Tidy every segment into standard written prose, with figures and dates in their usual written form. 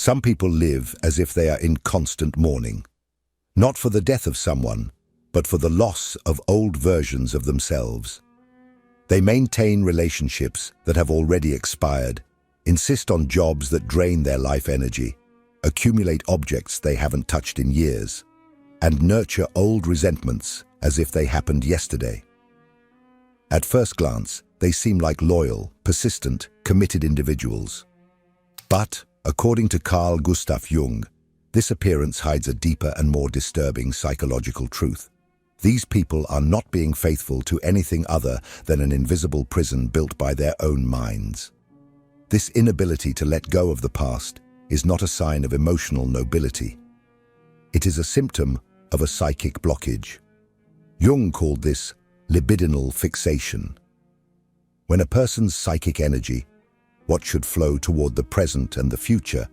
Some people live as if they are in constant mourning, not for the death of someone, but for the loss of old versions of themselves. They maintain relationships that have already expired, insist on jobs that drain their life energy, accumulate objects they haven't touched in years, and nurture old resentments as if they happened yesterday. At first glance, they seem like loyal, persistent, committed individuals. But, according to Carl Jung, this appearance hides a deeper and more disturbing psychological truth. These people are not being faithful to anything other than an invisible prison built by their own minds. This inability to let go of the past is not a sign of emotional nobility. It is a symptom of a psychic blockage. Jung called this libidinal fixation. When a person's psychic energy, what should flow toward the present and the future,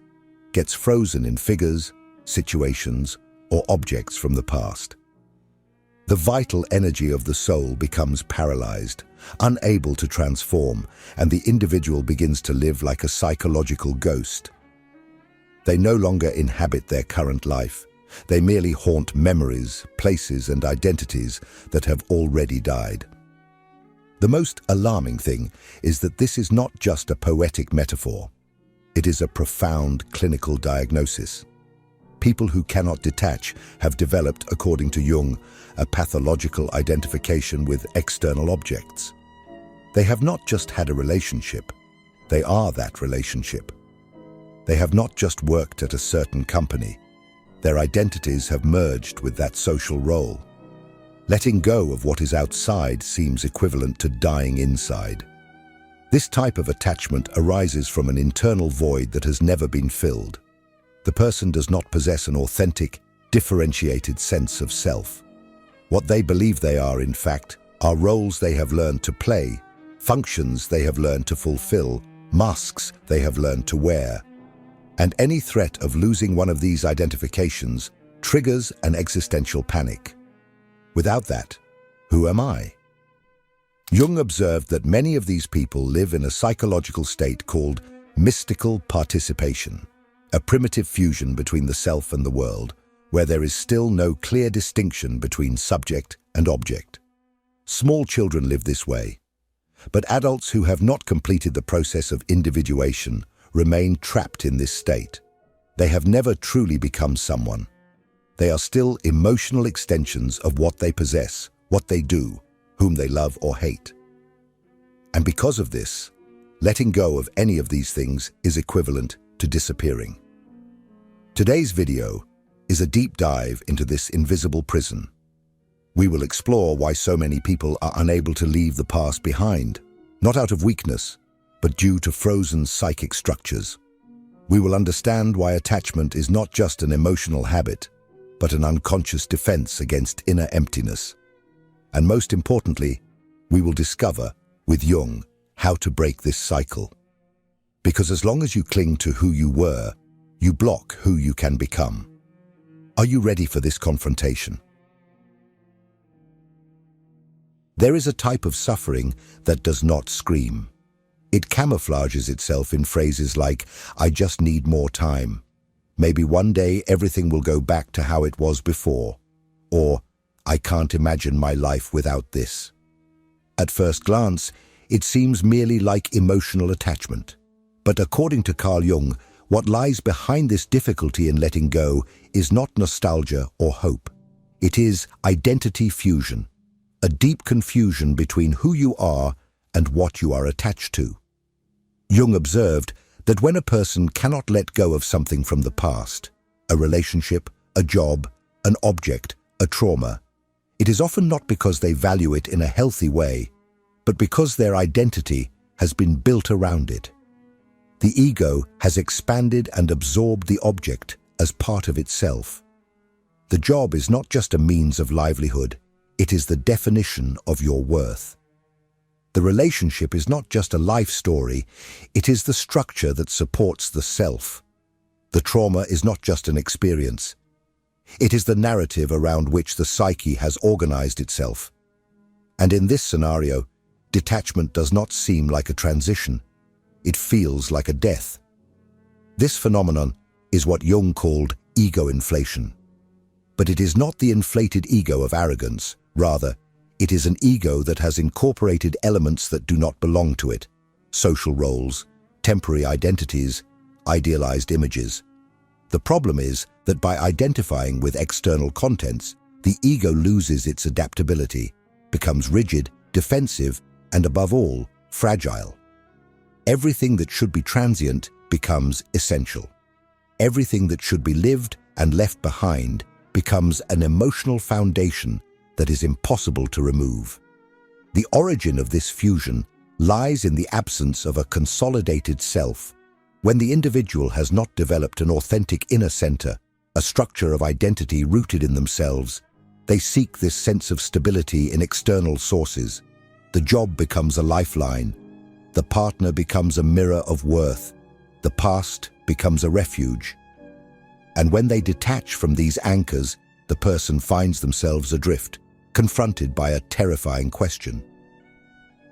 gets frozen in figures, situations, or objects from the past. The vital energy of the soul becomes paralyzed, unable to transform, and the individual begins to live like a psychological ghost. They no longer inhabit their current life. They merely haunt memories, places, and identities that have already died. The most alarming thing is that this is not just a poetic metaphor. It is a profound clinical diagnosis. People who cannot detach have developed, according to Jung, a pathological identification with external objects. They have not just had a relationship, they are that relationship. They have not just worked at a certain company, their identities have merged with that social role. Letting go of what is outside seems equivalent to dying inside. This type of attachment arises from an internal void that has never been filled. The person does not possess an authentic, differentiated sense of self. What they believe they are, in fact, are roles they have learned to play, functions they have learned to fulfill, masks they have learned to wear. And any threat of losing one of these identifications triggers an existential panic. Without that, who am I? Jung observed that many of these people live in a psychological state called mystical participation, a primitive fusion between the self and the world, where there is still no clear distinction between subject and object. Small children live this way, but adults who have not completed the process of individuation remain trapped in this state. They have never truly become someone. They are still emotional extensions of what they possess, what they do, whom they love or hate. And because of this, letting go of any of these things is equivalent to disappearing. Today's video is a deep dive into this invisible prison. We will explore why so many people are unable to leave the past behind, not out of weakness, but due to frozen psychic structures. We will understand why attachment is not just an emotional habit, but an unconscious defense against inner emptiness. And most importantly, we will discover, with Jung, how to break this cycle. Because as long as you cling to who you were, you block who you can become. Are you ready for this confrontation? There is a type of suffering that does not scream. It camouflages itself in phrases like, "I just need more time." "Maybe one day everything will go back to how it was before." Or, "I can't imagine my life without this." At first glance, it seems merely like emotional attachment. But according to Carl Jung, what lies behind this difficulty in letting go is not nostalgia or hope. It is identity fusion, a deep confusion between who you are and what you are attached to. Jung observed that when a person cannot let go of something from the past, a relationship, a job, an object, a trauma, it is often not because they value it in a healthy way, but because their identity has been built around it. The ego has expanded and absorbed the object as part of itself. The job is not just a means of livelihood, it is the definition of your worth. The relationship is not just a life story, it is the structure that supports the self. The trauma is not just an experience, it is the narrative around which the psyche has organized itself. And in this scenario, detachment does not seem like a transition, it feels like a death. This phenomenon is what Jung called ego inflation. But it is not the inflated ego of arrogance. Rather, it is an ego that has incorporated elements that do not belong to it: social roles, temporary identities, idealized images. The problem is that by identifying with external contents, the ego loses its adaptability, becomes rigid, defensive, and above all, fragile. Everything that should be transient becomes essential. Everything that should be lived and left behind becomes an emotional foundation that is impossible to remove. The origin of this fusion lies in the absence of a consolidated self. When the individual has not developed an authentic inner center, a structure of identity rooted in themselves, they seek this sense of stability in external sources. The job becomes a lifeline. The partner becomes a mirror of worth. The past becomes a refuge. And when they detach from these anchors, the person finds themselves adrift, confronted by a terrifying question.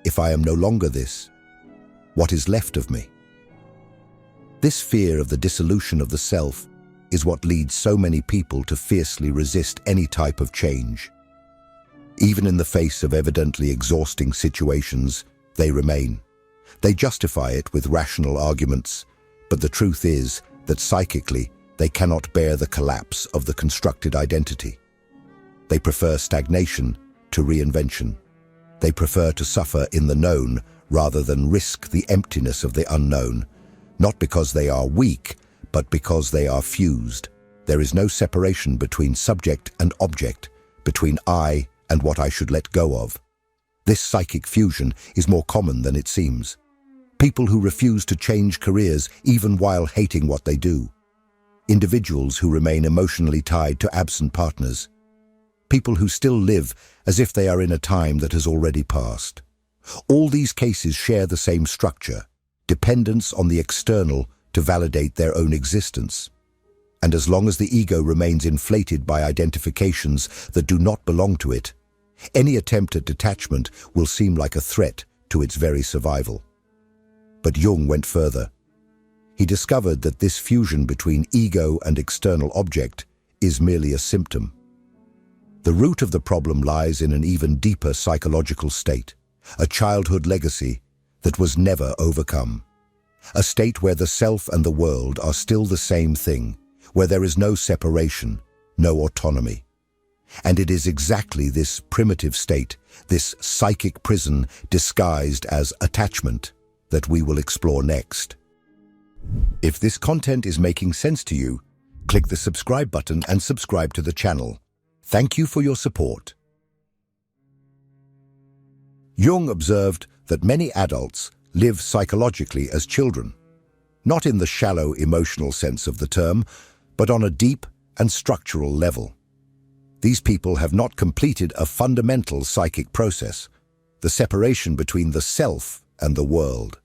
If I am no longer this, what is left of me? This fear of the dissolution of the self is what leads so many people to fiercely resist any type of change. Even in the face of evidently exhausting situations, they remain. They justify it with rational arguments, but the truth is that psychically, they cannot bear the collapse of the constructed identity. They prefer stagnation to reinvention. They prefer to suffer in the known rather than risk the emptiness of the unknown, not because they are weak, but because they are fused. There is no separation between subject and object, between I and what I should let go of. This psychic fusion is more common than it seems. People who refuse to change careers even while hating what they do. Individuals who remain emotionally tied to absent partners. People who still live as if they are in a time that has already passed. All these cases share the same structure: dependence on the external to validate their own existence. And as long as the ego remains inflated by identifications that do not belong to it, any attempt at detachment will seem like a threat to its very survival. But Jung went further. He discovered that this fusion between ego and external object is merely a symptom. The root of the problem lies in an even deeper psychological state, a childhood legacy that was never overcome. A state where the self and the world are still the same thing, where there is no separation, no autonomy. And it is exactly this primitive state, this psychic prison disguised as attachment, that we will explore next. If this content is making sense to you, click the subscribe button and subscribe to the channel. Thank you for your support. Jung observed that many adults live psychologically as children, not in the shallow emotional sense of the term, but on a deep and structural level. These people have not completed a fundamental psychic process, the separation between the self and the world.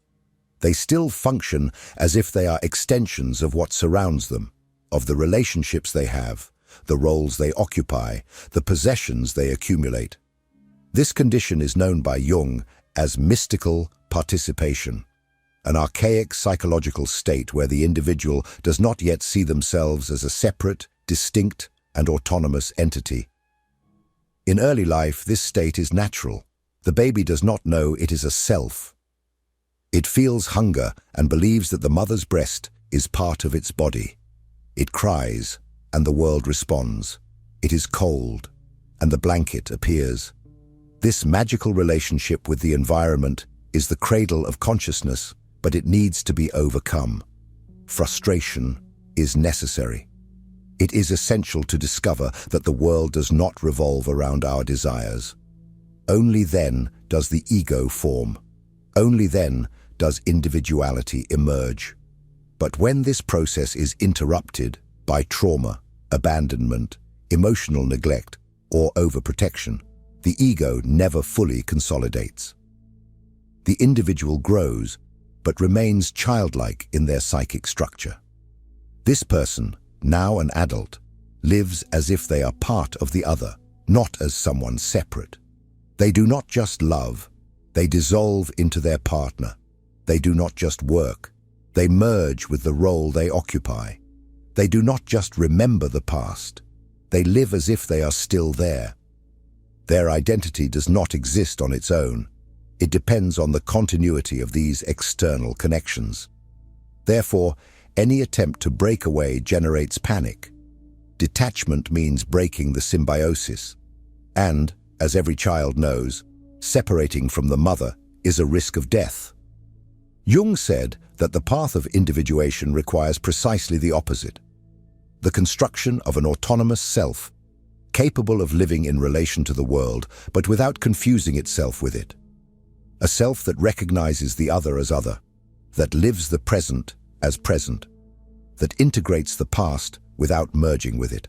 They still function as if they are extensions of what surrounds them, of the relationships they have, the roles they occupy, the possessions they accumulate. This condition is known by Jung as mystical participation, an archaic psychological state where the individual does not yet see themselves as a separate, distinct, and autonomous entity. In early life, this state is natural. The baby does not know it is a self. It feels hunger and believes that the mother's breast is part of its body. It cries, and the world responds. It is cold, and the blanket appears. This magical relationship with the environment is the cradle of consciousness, but it needs to be overcome. Frustration is necessary. It is essential to discover that the world does not revolve around our desires. Only then does the ego form. Only then does individuality emerge. But when this process is interrupted by trauma, abandonment, emotional neglect, or overprotection, the ego never fully consolidates. The individual grows, but remains childlike in their psychic structure. This person, now an adult, lives as if they are part of the other, not as someone separate. They do not just love, they dissolve into their partner. They do not just work, they merge with the role they occupy. They do not just remember the past. They live as if they are still there. Their identity does not exist on its own. It depends on the continuity of these external connections. Therefore, any attempt to break away generates panic. Detachment means breaking the symbiosis. And, as every child knows, separating from the mother is a risk of death. Jung said that the path of individuation requires precisely the opposite: the construction of an autonomous self, capable of living in relation to the world, but without confusing itself with it. A self that recognizes the other as other, that lives the present as present, that integrates the past without merging with it.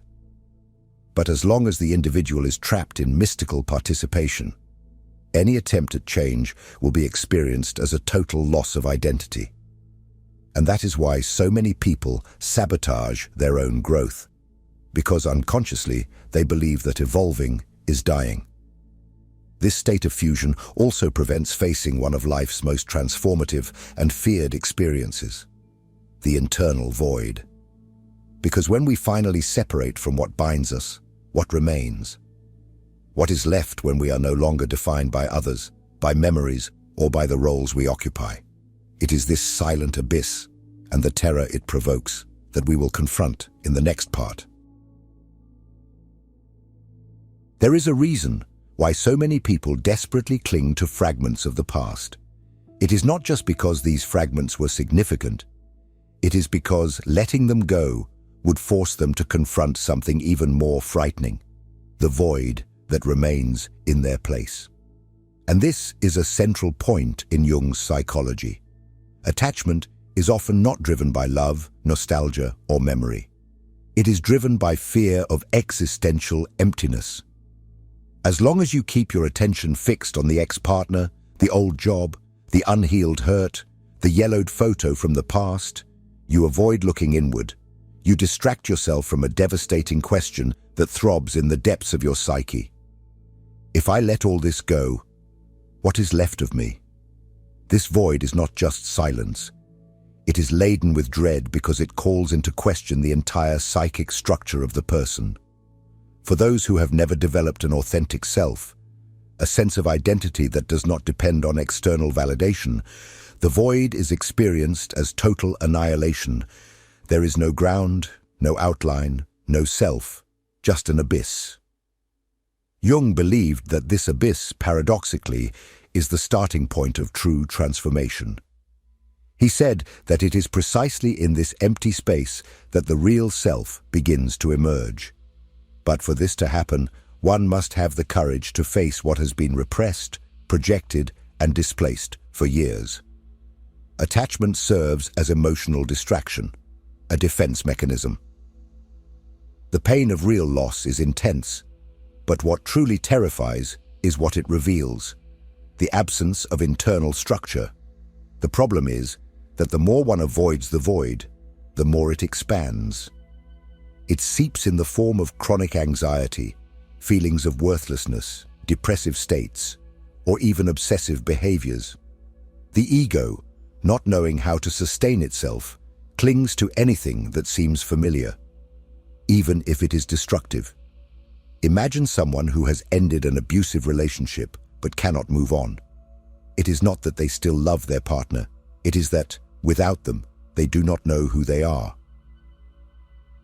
But as long as the individual is trapped in mystical participation, any attempt at change will be experienced as a total loss of identity. And that is why so many people sabotage their own growth, because unconsciously they believe that evolving is dying. This state of fusion also prevents facing one of life's most transformative and feared experiences: the internal void. Because when we finally separate from what binds us, what remains? What is left when we are no longer defined by others, by memories, or by the roles we occupy? It is this silent abyss, and the terror it provokes, that we will confront in the next part. There is a reason why so many people desperately cling to fragments of the past. It is not just because these fragments were significant. It is because letting them go would force them to confront something even more frightening: the void that remains in their place. And this is a central point in Jung's psychology. Attachment is often not driven by love, nostalgia, or memory. It is driven by fear of existential emptiness. As long as you keep your attention fixed on the ex-partner, the old job, the unhealed hurt, the yellowed photo from the past, you avoid looking inward. You distract yourself from a devastating question that throbs in the depths of your psyche. If I let all this go, what is left of me? This void is not just silence. It is laden with dread because it calls into question the entire psychic structure of the person. For those who have never developed an authentic self, a sense of identity that does not depend on external validation, the void is experienced as total annihilation. There is no ground, no outline, no self, just an abyss. Jung believed that this abyss, paradoxically, is the starting point of true transformation. He said that it is precisely in this empty space that the real self begins to emerge. But for this to happen, one must have the courage to face what has been repressed, projected, and displaced for years. Attachment serves as emotional distraction, a defense mechanism. The pain of real loss is intense, but what truly terrifies is what it reveals: the absence of internal structure. The problem is that the more one avoids the void, the more it expands. It seeps in the form of chronic anxiety, feelings of worthlessness, depressive states, or even obsessive behaviors. The ego, not knowing how to sustain itself, clings to anything that seems familiar, even if it is destructive. Imagine someone who has ended an abusive relationship but cannot move on. It is not that they still love their partner. It is that, without them, they do not know who they are.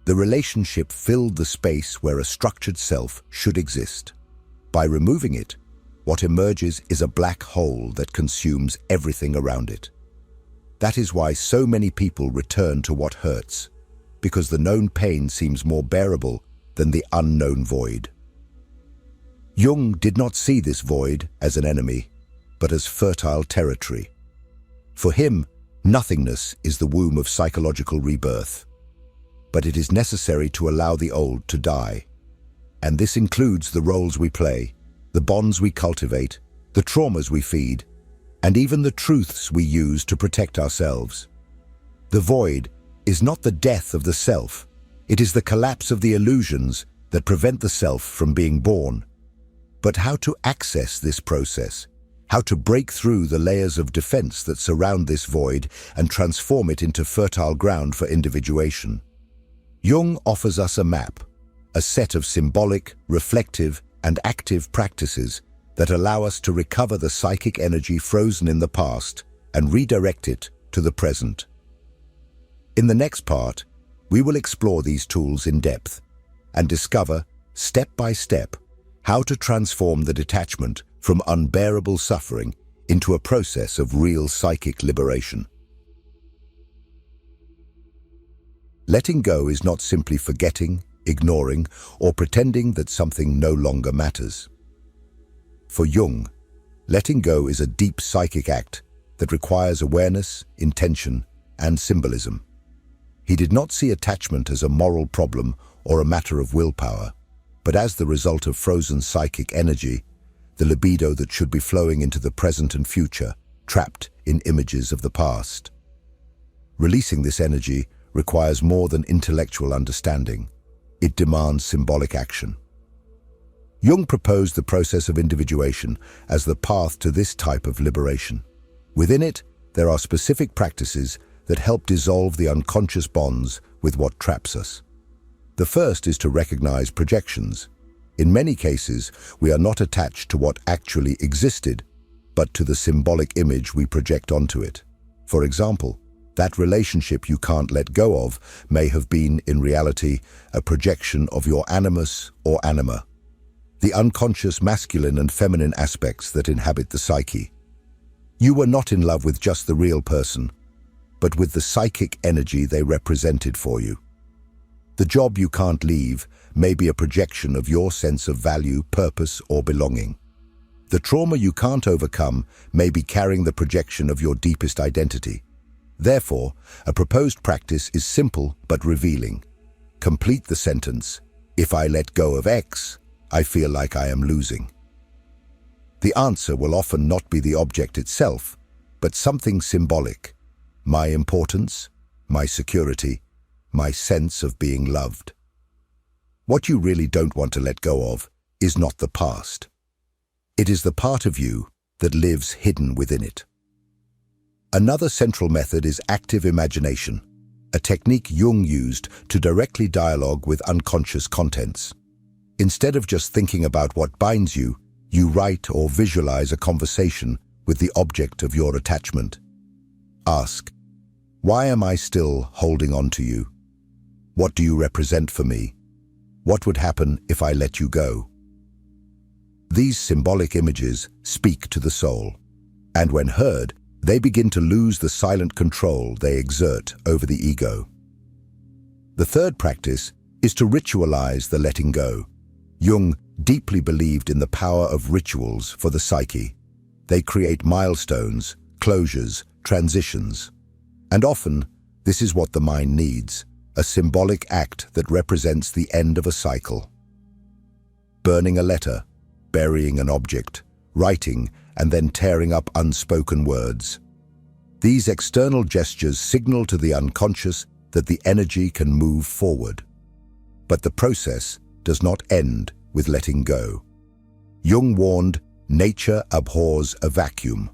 The relationship filled the space where a structured self should exist. By removing it, what emerges is a black hole that consumes everything around it. That is why so many people return to what hurts, because the known pain seems more bearable than the unknown void. Jung did not see this void as an enemy, but as fertile territory. For him, nothingness is the womb of psychological rebirth. But it is necessary to allow the old to die. And this includes the roles we play, the bonds we cultivate, the traumas we feed, and even the truths we use to protect ourselves. The void is not the death of the self. It is the collapse of the illusions that prevent the self from being born. But how to access this process, how to break through the layers of defense that surround this void and transform it into fertile ground for individuation. Jung offers us a map, a set of symbolic, reflective, and active practices that allow us to recover the psychic energy frozen in the past and redirect it to the present. In the next part, we will explore these tools in depth and discover, step by step, how to transform the detachment from unbearable suffering into a process of real psychic liberation. Letting go is not simply forgetting, ignoring, or pretending that something no longer matters. For Jung, letting go is a deep psychic act that requires awareness, intention, and symbolism. He did not see attachment as a moral problem or a matter of willpower, but as the result of frozen psychic energy, the libido that should be flowing into the present and future, trapped in images of the past. Releasing this energy requires more than intellectual understanding. It demands symbolic action. Jung proposed the process of individuation as the path to this type of liberation. Within it, there are specific practices that help dissolve the unconscious bonds with what traps us. The first is to recognize projections. In many cases, we are not attached to what actually existed, but to the symbolic image we project onto it. For example, that relationship you can't let go of may have been, in reality, a projection of your animus or anima, the unconscious masculine and feminine aspects that inhabit the psyche. You were not in love with just the real person, but with the psychic energy they represented for you. The job you can't leave may be a projection of your sense of value, purpose, or belonging. The trauma you can't overcome may be carrying the projection of your deepest identity. Therefore, a proposed practice is simple but revealing. Complete the sentence, "If I let go of X, I feel like I am losing." The answer will often not be the object itself, but something symbolic. My importance, my security, my sense of being loved. What you really don't want to let go of is not the past. It is the part of you that lives hidden within it. Another central method is active imagination, a technique Jung used to directly dialogue with unconscious contents. Instead of just thinking about what binds you, you write or visualize a conversation with the object of your attachment. Ask, why am I still holding on to you? What do you represent for me? What would happen if I let you go? These symbolic images speak to the soul, and when heard, they begin to lose the silent control they exert over the ego. The third practice is to ritualize the letting go. Jung deeply believed in the power of rituals for the psyche. They create milestones, closures, transitions. And often, this is what the mind needs, a symbolic act that represents the end of a cycle. Burning a letter, burying an object, writing, and then tearing up unspoken words. These external gestures signal to the unconscious that the energy can move forward. But the process does not end with letting go. Jung warned, nature abhors a vacuum.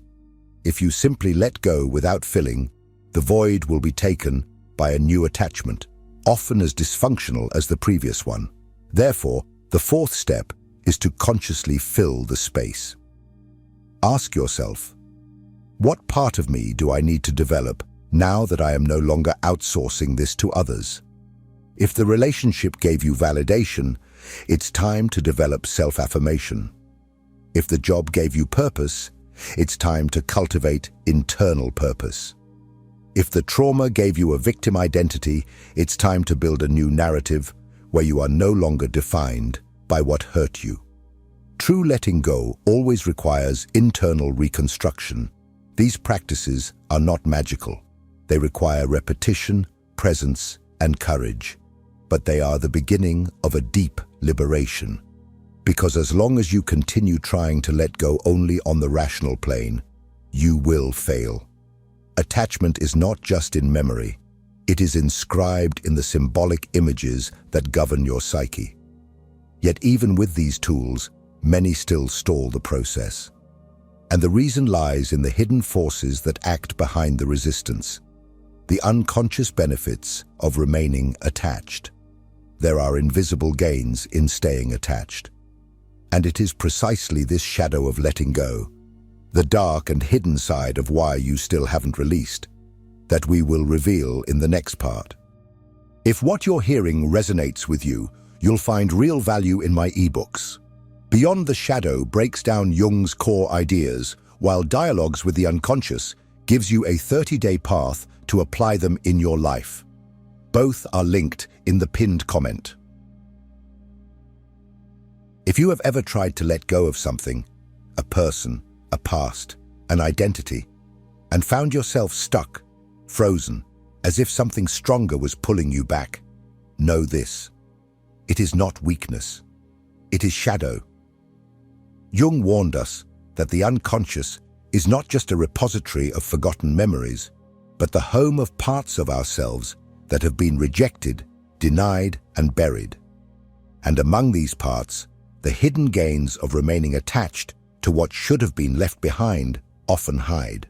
If you simply let go without filling, the void will be taken by a new attachment, often as dysfunctional as the previous one. Therefore, the fourth step is to consciously fill the space. Ask yourself, what part of me do I need to develop now that I am no longer outsourcing this to others? If the relationship gave you validation, it's time to develop self-affirmation. If the job gave you purpose, it's time to cultivate internal purpose. If the trauma gave you a victim identity, it's time to build a new narrative where you are no longer defined by what hurt you. True letting go always requires internal reconstruction. These practices are not magical. They require repetition, presence, and courage. But they are the beginning of a deep liberation. Because as long as you continue trying to let go only on the rational plane, you will fail. Attachment is not just in memory. It is inscribed in the symbolic images that govern your psyche. Yet even with these tools, many still stall the process. And the reason lies in the hidden forces that act behind the resistance, the unconscious benefits of remaining attached. there are invisible gains in staying attached. And it is precisely this shadow of letting go, the dark and hidden side of why you still haven't released, that we will reveal in the next part. If what you're hearing resonates with you, you'll find real value in my ebooks. Beyond the Shadow breaks down Jung's core ideas, while Dialogues with the Unconscious gives you a 30-day path to apply them in your life. Both are linked in the pinned comment. If you have ever tried to let go of something, a person, a past, an identity, and found yourself stuck, frozen, as if something stronger was pulling you back, know this: it is not weakness, it is shadow. Jung warned us that the unconscious is not just a repository of forgotten memories, but the home of parts of ourselves that have been rejected, denied, and buried. And among these parts, the hidden gains of remaining attached to what should have been left behind often hide.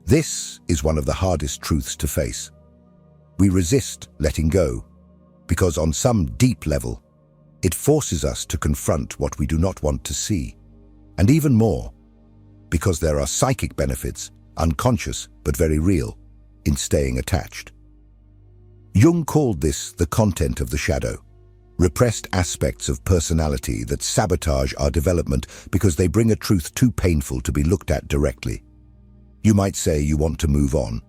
This is one of the hardest truths to face. We resist letting go because on some deep level, it forces us to confront what we do not want to see. And even more, because there are psychic benefits, unconscious but very real, in staying attached. Jung called this the content of the shadow, repressed aspects of personality that sabotage our development because they bring a truth too painful to be looked at directly. You might say you want to move on,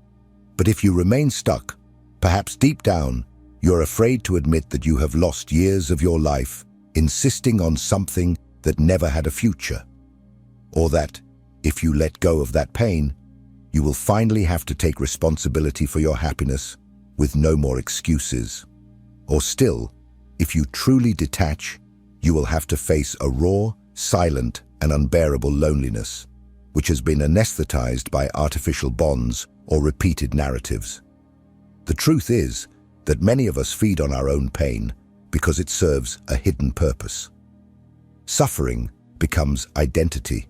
but if you remain stuck, perhaps deep down, you're afraid to admit that you have lost years of your life insisting on something that never had a future, or that, if you let go of that pain, you will finally have to take responsibility for your happiness with no more excuses. Or still, if you truly detach, you will have to face a raw, silent, and unbearable loneliness, which has been anesthetized by artificial bonds or repeated narratives. The truth is that many of us feed on our own pain because it serves a hidden purpose. Suffering becomes identity.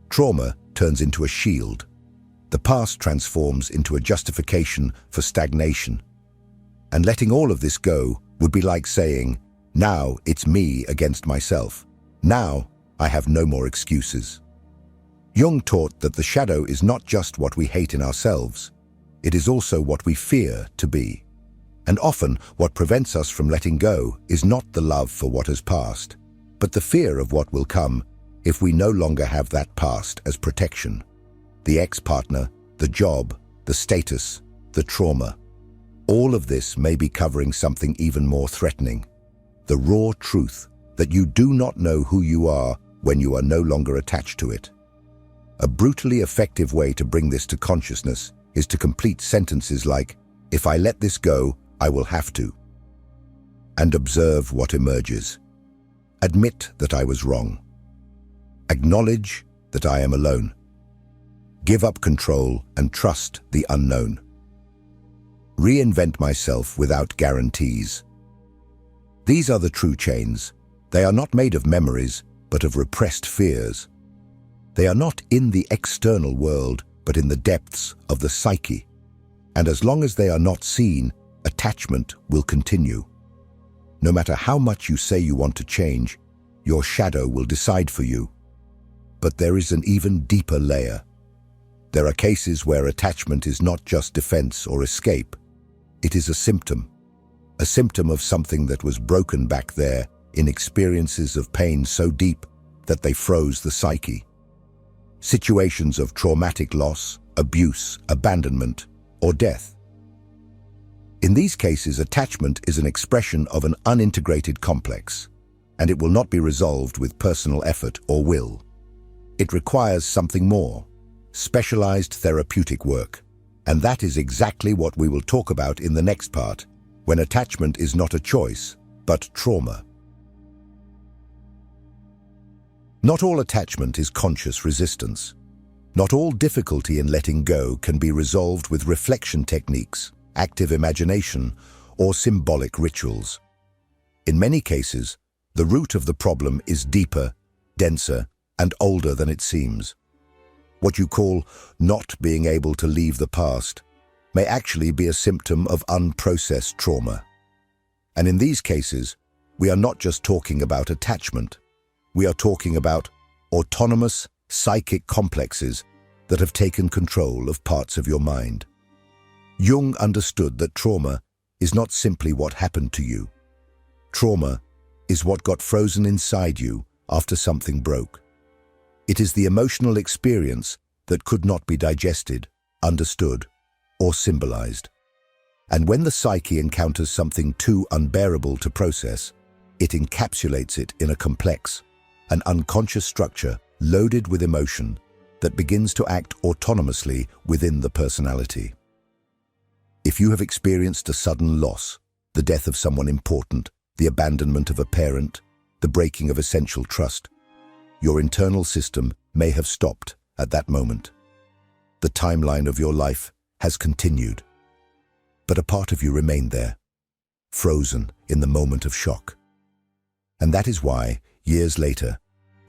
Trauma turns into a shield. The past transforms into a justification for stagnation. And letting all of this go would be like saying, now it's me against myself. Now I have no more excuses. Jung taught that the shadow is not just what we hate in ourselves, it is also what we fear to be. And often what prevents us from letting go is not the love for what has passed, but the fear of what will come if we no longer have that past as protection. The ex-partner, the job, the status, the trauma. All of this may be covering something even more threatening. The raw truth that you do not know who you are when you are no longer attached to it. A brutally effective way to bring this to consciousness is to complete sentences like, if I let this go, I will have to. And observe what emerges. Admit that I was wrong. Acknowledge that I am alone. Give up control and trust the unknown. Reinvent myself without guarantees. These are the true chains. They are not made of memories, but of repressed fears. They are not in the external world, but in the depths of the psyche. And as long as they are not seen, attachment will continue. No matter how much you say you want to change, your shadow will decide for you. But there is an even deeper layer. There are cases where attachment is not just defense or escape. It is a symptom of something that was broken back there in experiences of pain so deep that they froze the psyche. Situations of traumatic loss, abuse, abandonment, or death. In these cases, attachment is an expression of an unintegrated complex, and it will not be resolved with personal effort or will. It requires something more, specialized therapeutic work, and that is exactly what we will talk about in the next part, when attachment is not a choice, but trauma. Not all attachment is conscious resistance. Not all difficulty in letting go can be resolved with reflection techniques, active imagination, or symbolic rituals. In many cases, the root of the problem is deeper, denser, and older than it seems. What you call not being able to leave the past may actually be a symptom of unprocessed trauma. And in these cases, we are not just talking about attachment. We are talking about autonomous psychic complexes that have taken control of parts of your mind. Jung understood that trauma is not simply what happened to you. Trauma is what got frozen inside you after something broke. It is the emotional experience that could not be digested, understood, or symbolized. And when the psyche encounters something too unbearable to process, it encapsulates it in a complex, an unconscious structure loaded with emotion that begins to act autonomously within the personality. If you have experienced a sudden loss, the death of someone important, the abandonment of a parent, the breaking of essential trust, your internal system may have stopped at that moment. The timeline of your life has continued, but a part of you remained there, frozen in the moment of shock. And that is why, years later,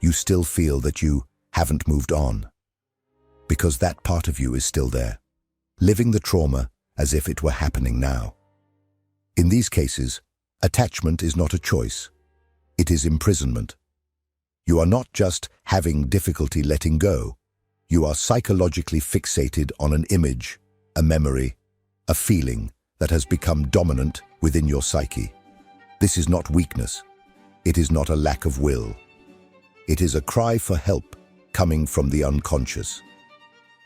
you still feel that you haven't moved on. Because that part of you is still there, living the trauma as if it were happening now. In these cases, attachment is not a choice. It is imprisonment. You are not just having difficulty letting go. You are psychologically fixated on an image, a memory, a feeling that has become dominant within your psyche. This is not weakness. It is not a lack of will. It is a cry for help coming from the unconscious.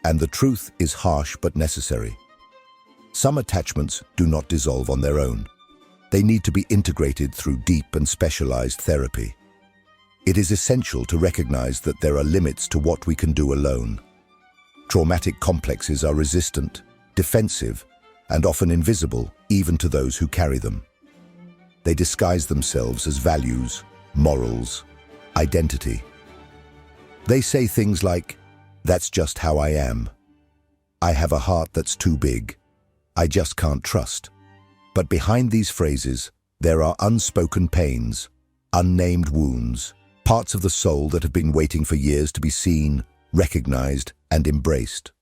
And the truth is harsh but necessary. Some attachments do not dissolve on their own. They need to be integrated through deep and specialized therapy. It is essential to recognize that there are limits to what we can do alone. Traumatic complexes are resistant, defensive, and often invisible even to those who carry them. They disguise themselves as values, morals, identity. They say things like, "That's just how I am. I have a heart that's too big. I just can't trust." But behind these phrases, there are unspoken pains, unnamed wounds, parts of the soul that have been waiting for years to be seen, recognized, and embraced.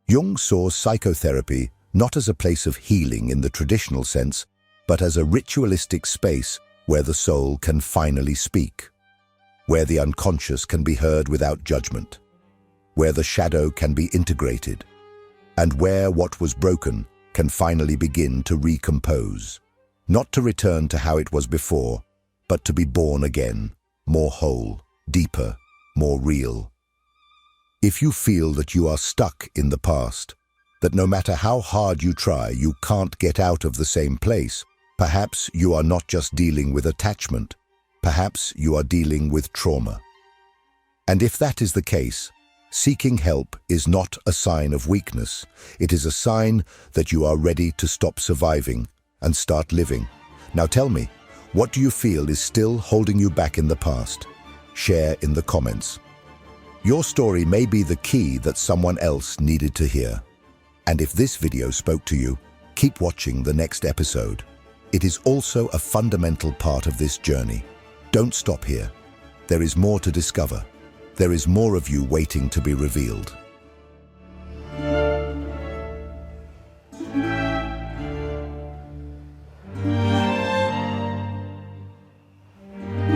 Jung saw psychotherapy not as a place of healing in the traditional sense, but as a ritualistic space where the soul can finally speak, where the unconscious can be heard without judgment, where the shadow can be integrated, and where what was broken can finally begin to recompose, not to return to how it was before, but to be born again, more whole, deeper, more real. If you feel that you are stuck in the past, that no matter how hard you try, you can't get out of the same place, perhaps you are not just dealing with attachment, perhaps you are dealing with trauma. And if that is the case, seeking help is not a sign of weakness. It is a sign that you are ready to stop surviving and start living. Now tell me, what do you feel is still holding you back in the past? Share in the comments. Your story may be the key that someone else needed to hear. And if this video spoke to you, keep watching the next episode. It is also a fundamental part of this journey. Don't stop here. There is more to discover. There is more of you waiting to be revealed.